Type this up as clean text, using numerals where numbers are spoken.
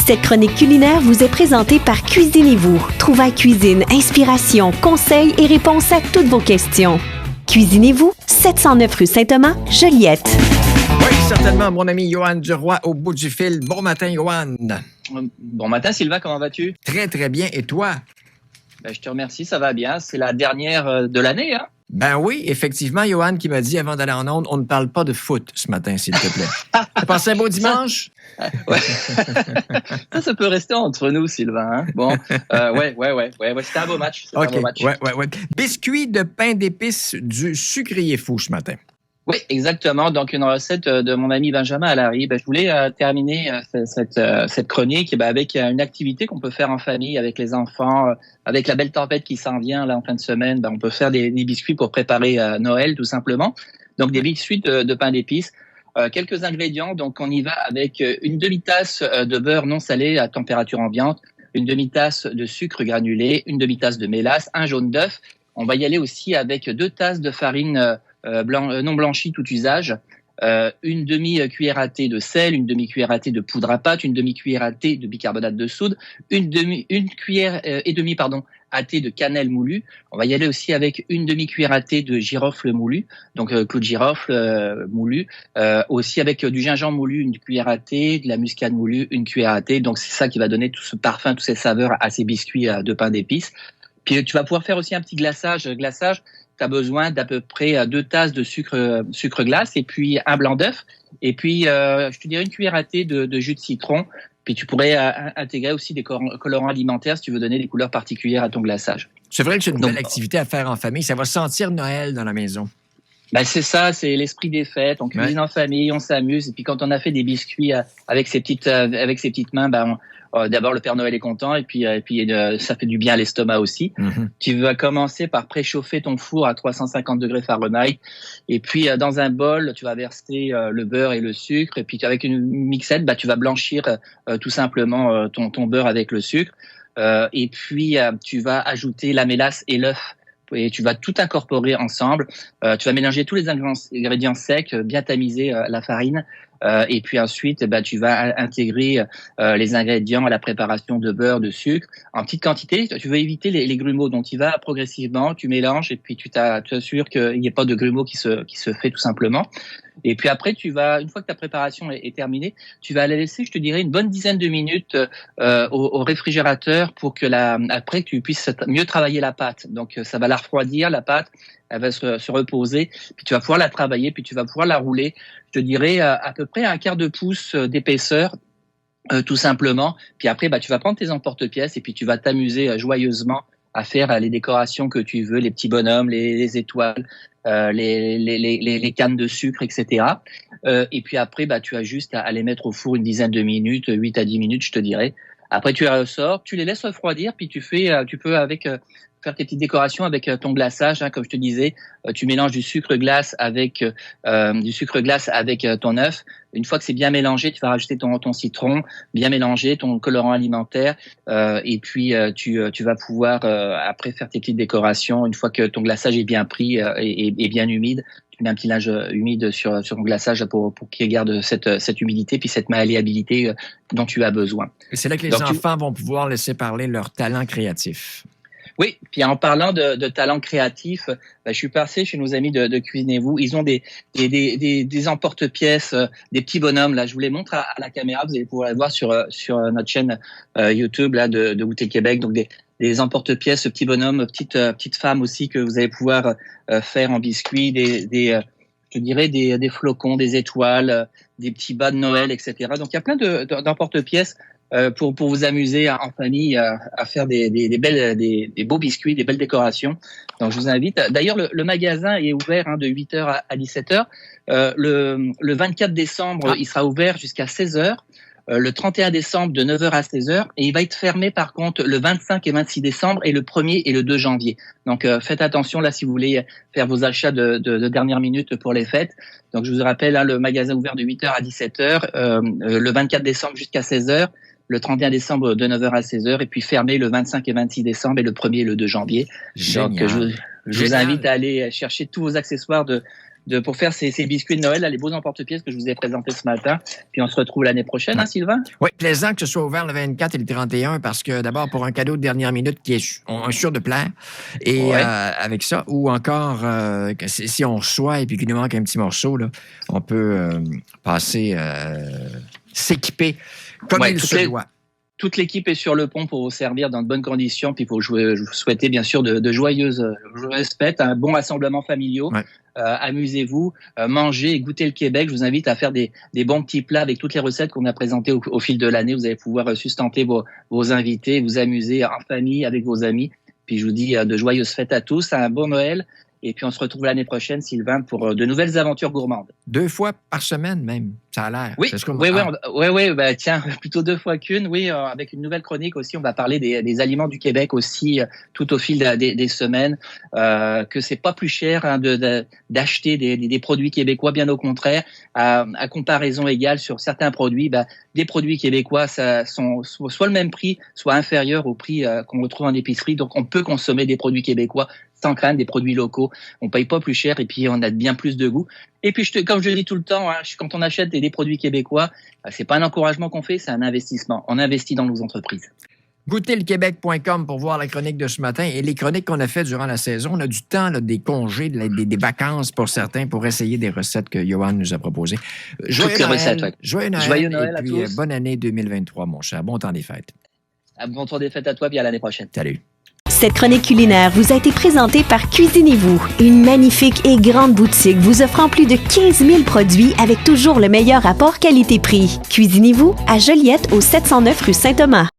Cette chronique culinaire vous est présentée par Cuisinez-vous. Trouvailles cuisine, inspiration, conseils et réponses à toutes vos questions. Cuisinez-vous, 709 rue Saint-Thomas, Joliette. Oui, certainement, mon ami Johan Duroy au bout du fil. Bon matin, Johan. Bon matin, Sylvain, comment vas-tu? Très, très bien. Et toi? Je te remercie, ça va bien. C'est la dernière de l'année, hein? Ben oui, effectivement, Johan qui m'a dit avant d'aller en onde, on ne parle pas de foot ce matin, s'il te plaît. T'as passé un beau dimanche? Ouais. ça peut rester entre nous, Sylvain. Hein? Bon, ouais, c'était un beau match. OK, un beau match. Ouais. Biscuit de pain d'épices du sucrier fou ce matin. Oui, exactement. Donc, une recette de mon ami Benjamin Allary. Je voulais terminer cette chronique avec une activité qu'on peut faire en famille avec les enfants. Avec la belle tempête qui s'en vient là en fin de semaine, on peut faire des biscuits pour préparer Noël, tout simplement. Donc, des biscuits de pain d'épices. Quelques ingrédients. Donc, on y va avec une demi-tasse de beurre non salé à température ambiante, une demi-tasse de sucre granulé, une demi-tasse de mélasse, un jaune d'œuf. On va y aller aussi avec 2 tasses de farine non blanchi tout usage, une demi-cuillère à thé de sel, une demi-cuillère à thé de poudre à pâte, une demi-cuillère à thé de bicarbonate de soude, une cuillère et demie à thé de cannelle moulue. On va y aller aussi avec une demi-cuillère à thé de girofle moulu, donc clou de girofle moulu, aussi avec du gingembre moulu, une cuillère à thé, de la muscade moulue, une cuillère à thé. Donc c'est ça qui va donner tout ce parfum, toutes ces saveurs à ces biscuits de pain d'épices. Puis tu vas pouvoir faire aussi un petit glaçage. Tu as besoin d'à peu près 2 tasses de sucre glace et puis un blanc d'œuf. Et puis, je te dirais une cuillère à thé de jus de citron. Puis tu pourrais intégrer aussi des colorants alimentaires si tu veux donner des couleurs particulières à ton glaçage. C'est vrai que c'est une belle activité à faire en famille. Ça va sentir Noël dans la maison. C'est ça, c'est l'esprit des fêtes. On cuisine en famille, on s'amuse. Et puis quand on a fait des biscuits avec ses petites mains, d'abord le Père Noël est content et puis ça fait du bien à l'estomac aussi. Mm-hmm. Tu vas commencer par préchauffer ton four à 350 degrés Fahrenheit et puis dans un bol tu vas verser le beurre et le sucre et puis avec une mixette tu vas blanchir tout simplement ton beurre avec le sucre et puis tu vas ajouter la mélasse et l'œuf. Et tu vas tout incorporer ensemble. Tu vas mélanger tous les ingrédients secs, bien tamiser la farine. Et puis ensuite, tu vas intégrer les ingrédients à la préparation de beurre, de sucre en petite quantité. Tu veux éviter les grumeaux, donc tu vas progressivement, tu mélanges et puis tu t'assures qu'il n'y ait pas de grumeaux qui se fait tout simplement. Et puis après, une fois que ta préparation est terminée, tu vas la laisser, je te dirais, une bonne dizaine de minutes au réfrigérateur pour que après tu puisses mieux travailler la pâte. Donc ça va la refroidir, la pâte, elle va se reposer, puis tu vas pouvoir la travailler, puis tu vas pouvoir la rouler, je te dirais à peu près 1/4 de pouce d'épaisseur. Tout simplement. Puis après, tu vas prendre tes emporte-pièces et puis tu vas t'amuser joyeusement à faire les décorations que tu veux, les petits bonhommes, les étoiles, les cannes de sucre, etc. Et puis après, tu as juste à les mettre au four une dizaine de minutes, 8 à 10 minutes, je te dirais. Après, tu les ressors, tu les laisses refroidir, puis tu peux faire tes petites décorations avec ton glaçage, comme je te disais. Tu mélanges du sucre glace avec ton œuf. Une fois que c'est bien mélangé, tu vas rajouter ton citron, bien mélangé, ton colorant alimentaire, et puis tu vas pouvoir après faire tes petites décorations. Une fois que ton glaçage est bien pris et bien humide, tu mets un petit linge humide sur ton glaçage pour qu'il garde cette humidité puis cette malléabilité dont tu as besoin. Et c'est là que les enfants vont pouvoir laisser parler leur talent créatif. Oui, puis en parlant de talent créatif, je suis passé chez nos amis de Cuisinez-vous. Ils ont des emporte-pièces, des petits bonhommes. Là, je vous les montre à la caméra. Vous allez pouvoir les voir sur notre chaîne YouTube là de Goûter Québec. Donc des emporte-pièces, petits bonhommes, petites femmes aussi que vous allez pouvoir faire en biscuits, je dirais des flocons, des étoiles, des petits bas de Noël, etc. Donc il y a plein d'emporte-pièces. Pour vous amuser en famille à faire des beaux biscuits, des belles décorations. Donc je vous invite. D'ailleurs le magasin est ouvert de 8h à 17h. Le 24 décembre, il sera ouvert jusqu'à 16h. Le 31 décembre de 9h à 16h et il va être fermé par contre le 25 et 26 décembre et le 1er et le 2 janvier. Donc faites attention là si vous voulez faire vos achats de dernière minute pour les fêtes. Donc je vous rappelle le magasin ouvert de 8h à 17h, le 24 décembre jusqu'à 16h. Le 31 décembre de 9h à 16h et puis fermé le 25 et 26 décembre et le 1er et le 2 janvier. Génial. Donc je vous invite à aller chercher tous vos accessoires de pour faire ces biscuits de Noël, là, les beaux emporte-pièces que je vous ai présentés ce matin. Puis on se retrouve l'année prochaine, hein, Sylvain? Oui, plaisant que ce soit ouvert le 24 et le 31 parce que d'abord pour un cadeau de dernière minute qui est sûr de plaire et avec ça, ou encore si on reçoit et puis qu'il nous manque un petit morceau, là, on peut passer s'équiper comme il se doit. Toute l'équipe est sur le pont pour vous servir dans de bonnes conditions. Puis pour je vous souhaiter bien sûr de joyeuses fêtes, un bon rassemblement familial. Ouais. Amusez-vous, mangez et goûtez le Québec. Je vous invite à faire des bons petits plats avec toutes les recettes qu'on a présentées au fil de l'année. Vous allez pouvoir sustenter vos invités, vous amuser en famille avec vos amis. Puis je vous dis de joyeuses fêtes à tous, un bon Noël. Et puis, on se retrouve l'année prochaine, Sylvain, pour de nouvelles aventures gourmandes. 2 fois par semaine, même, ça a l'air. Oui, tiens, plutôt 2 fois qu'une. Oui, avec une nouvelle chronique aussi, on va parler des aliments du Québec aussi, tout au fil des semaines, que c'est pas plus cher d'acheter des produits québécois, bien au contraire. À comparaison égale sur certains produits, des produits québécois sont soit le même prix, soit inférieurs au prix qu'on retrouve en épicerie. Donc, on peut consommer des produits québécois sans craindre, des produits locaux. On paye pas plus cher et puis on a bien plus de goût. Et puis, comme je le dis tout le temps, quand on achète des produits québécois, c'est pas un encouragement qu'on fait, c'est un investissement. On investit dans nos entreprises. Goûterlequebec.com pour voir la chronique de ce matin et les chroniques qu'on a faites durant la saison. On a du temps, là, des congés, des vacances pour certains pour essayer des recettes que Johan nous a proposées. Joyeux Noël à puis tous. Bonne année 2023, mon cher. Bon temps des fêtes. Bon temps des fêtes à toi puis à l'année prochaine. Salut. Cette chronique culinaire vous a été présentée par Cuisinez-vous, une magnifique et grande boutique vous offrant plus de 15 000 produits avec toujours le meilleur rapport qualité-prix. Cuisinez-vous à Joliette au 709 rue Saint-Thomas.